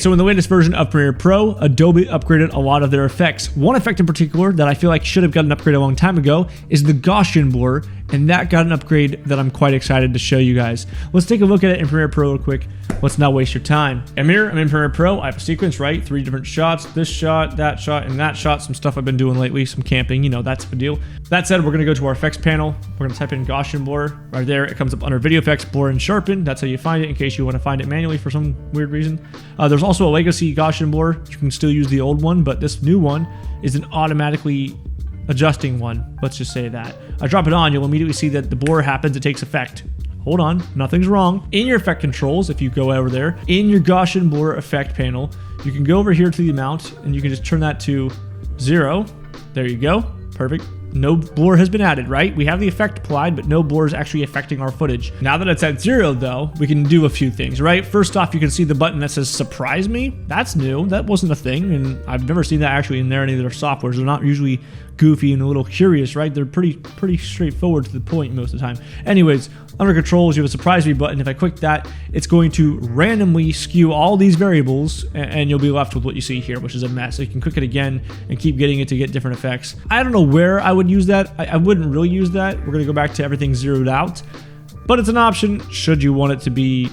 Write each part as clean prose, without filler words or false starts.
So in the latest version of Premiere Pro, Adobe upgraded a lot of their effects. One effect in particular that I feel like should have gotten an upgrade a long time ago is the Gaussian blur, and that got an upgrade that I'm quite excited to show you guys. Let's take a look at it in Premiere Pro real quick. Let's not waste your time. I'm here, I'm in Premiere Pro, I have a sequence, right? 3 different shots, this shot, and that shot, some stuff I've been doing lately, some camping, you know, that's the deal. That said, we're gonna go to our effects panel, we're gonna type in Gaussian blur, right there, it comes up under video effects, blur and sharpen, that's how you find it in case you wanna find it manually for some weird reason. There's also a legacy Gaussian blur, you can still use the old one, but this new one is an automatically adjusting one, let's just say that. I drop it on, you'll immediately see that the blur happens, it takes effect. Hold on, nothing's wrong. In your effect controls, if you go over there, in your Gaussian blur effect panel, you can go over here to the amount and you can just turn that to 0. There you go, perfect. No blur has been added, right? We have the effect applied, but no blur is actually affecting our footage. Now that it's at 0 though, we can do a few things, right? First off, you can see the button that says surprise me. That's new, that wasn't a thing, and I've never seen that actually in any of their softwares. They're not usually goofy and a little curious, right? They're pretty straightforward to the point most of the time. Anyways, under controls, you have a surprise me button. If I click that, it's going to randomly skew all these variables and you'll be left with what you see here, which is a mess. So you can click it again and keep getting it to get different effects. I don't know where I would use that. I wouldn't really use that. We're gonna go back to everything zeroed out, but it's an option should you want it to be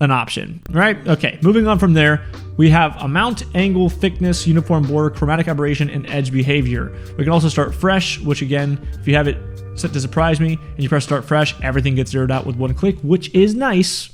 an option, right? Okay, moving on from there, we have amount, angle, thickness, uniform blur, chromatic aberration, and edge behavior. We can also start fresh, which again, if you have it set to surprise me and you press start fresh, everything gets zeroed out with one click, which is nice.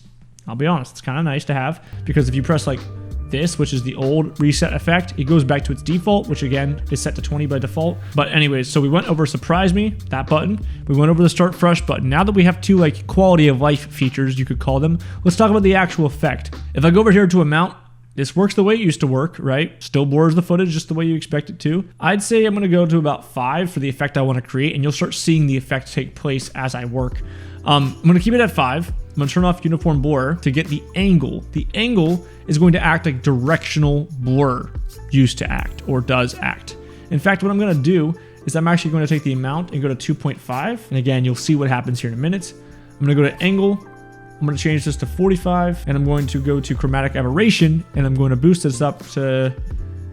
I'll be honest, it's kind of nice to have, because if you press like this, which is the old reset effect, it goes back to its default, which again is set to 20 by default. But anyways, so we went over surprise me, that button. We went over the start fresh button. Now that we have two like quality of life features, you could call them, let's talk about the actual effect. If I go over here to amount, this works the way it used to work, right? Still blurs the footage just the way you expect it to. I'd say I'm gonna go to about 5 for the effect I wanna create, and you'll start seeing the effect take place as I work. I'm gonna keep it at 5. I'm gonna turn off uniform blur to get the angle. The angle is going to act like directional blur used to act, or does act. In fact, what I'm gonna do is I'm actually going to take the amount and go to 2.5. And again, you'll see what happens here in a minute. I'm gonna go to angle. I'm going to change this to 45, and I'm going to go to chromatic aberration, and I'm going to boost this up to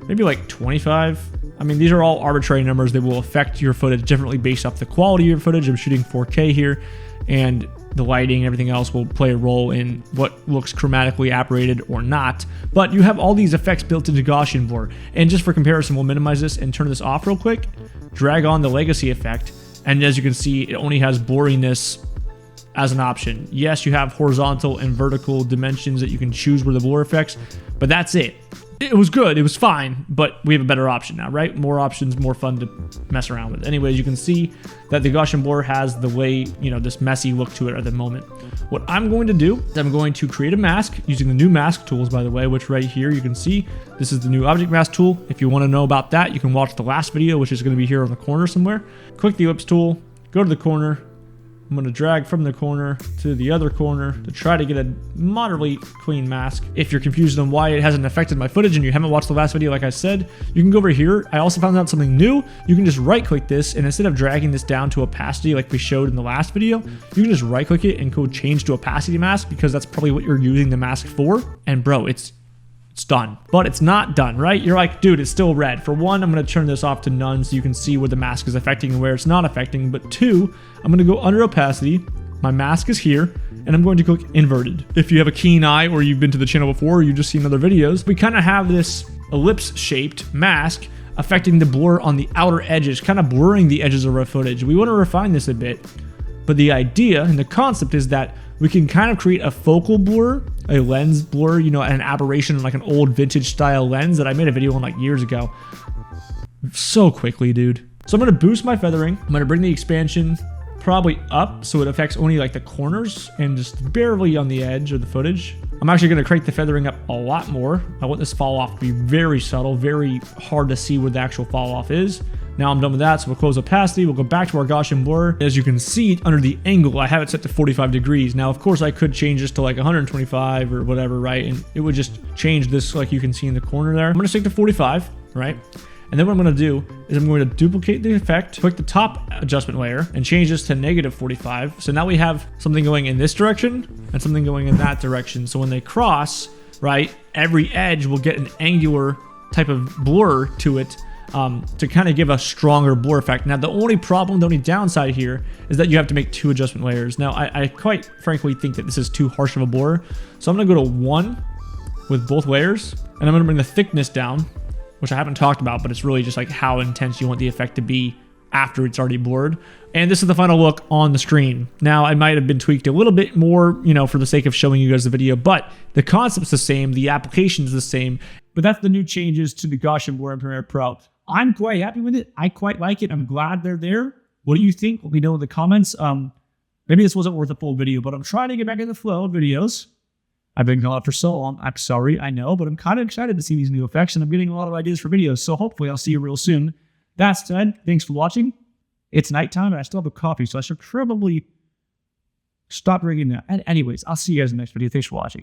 maybe like 25. I mean, these are all arbitrary numbers that will affect your footage differently based off the quality of your footage. I'm shooting 4K here, and the lighting and everything else will play a role in what looks chromatically aberrated or not. But you have all these effects built into Gaussian blur. And just for comparison, we'll minimize this and turn this off real quick, drag on the legacy effect, and as you can see, it only has blurriness as an option. Yes, you have horizontal and vertical dimensions that you can choose where the blur effects, but that's it. It was good, it was fine, but we have a better option now, right? More options, more fun to mess around with. Anyways, you can see that the Gaussian blur has the way, you know, this messy look to it at the moment. What I'm going to do is I'm going to create a mask using the new mask tools, by the way, which right here you can see, this is the new object mask tool. If you want to know about that, you can watch the last video, which is going to be here on the corner somewhere. Click the ellipse tool, go to the corner. I'm going to drag from the corner to the other corner to try to get a moderately clean mask. If you're confused on why it hasn't affected my footage and you haven't watched the last video like I said, you can go over here. I also found out something new. You can just right click this, and instead of dragging this down to opacity like we showed in the last video, you can just right click it and go change to opacity mask, because that's probably what you're using the mask for. And bro, it's done. But it's not done, right? You're like, dude, it's still red. For one, I'm going to turn this off to none so you can see where the mask is affecting and where it's not affecting. But two, I'm going to go under opacity. My mask is here, and I'm going to click inverted. If you have a keen eye, or you've been to the channel before, or you've just seen other videos, we kind of have this ellipse-shaped mask affecting the blur on the outer edges, kind of blurring the edges of our footage. We want to refine this a bit, but the idea and the concept is that we can kind of create a focal blur, a lens blur, you know, an aberration, like an old vintage style lens that I made a video on like years ago. So quickly, dude. So I'm going to boost my feathering. I'm going to bring the expansion probably up so it affects only like the corners and just barely on the edge of the footage. I'm actually going to crank the feathering up a lot more. I want this fall off to be very subtle, very hard to see where the actual fall off is. Now I'm done with that, so we'll close opacity. We'll go back to our Gaussian blur. As you can see, under the angle, I have it set to 45 degrees. Now, of course, I could change this to like 125 or whatever, right? And it would just change this like you can see in the corner there. I'm going to stick to 45, right? And then what I'm going to do is I'm going to duplicate the effect, click the top adjustment layer, and change this to -45. So now we have something going in this direction and something going in that direction. So when they cross, right, every edge will get an angular type of blur to it to kind of give a stronger blur effect. Now, the only downside here is that you have to make 2 adjustment layers. Now, I quite frankly think that this is too harsh of a blur. So I'm going to go to 1 with both layers, and I'm going to bring the thickness down, which I haven't talked about, but it's really just like how intense you want the effect to be after it's already blurred. And this is the final look on the screen. Now, it might have been tweaked a little bit more, you know, for the sake of showing you guys the video, but the concept's the same, the application is the same. But that's the new changes to the Gaussian blur in Premiere Pro. I'm quite happy with it. I quite like it. I'm glad they're there. What do you think? Let me know in the comments. Maybe this wasn't worth a full video, but I'm trying to get back in the flow of videos. I've been gone for so long. I'm sorry, I know, but I'm kind of excited to see these new effects, and I'm getting a lot of ideas for videos, so hopefully I'll see you real soon. That said, thanks for watching. It's nighttime, and I still have a coffee, so I should probably stop drinking that. And anyways, I'll see you guys in the next video. Thanks for watching.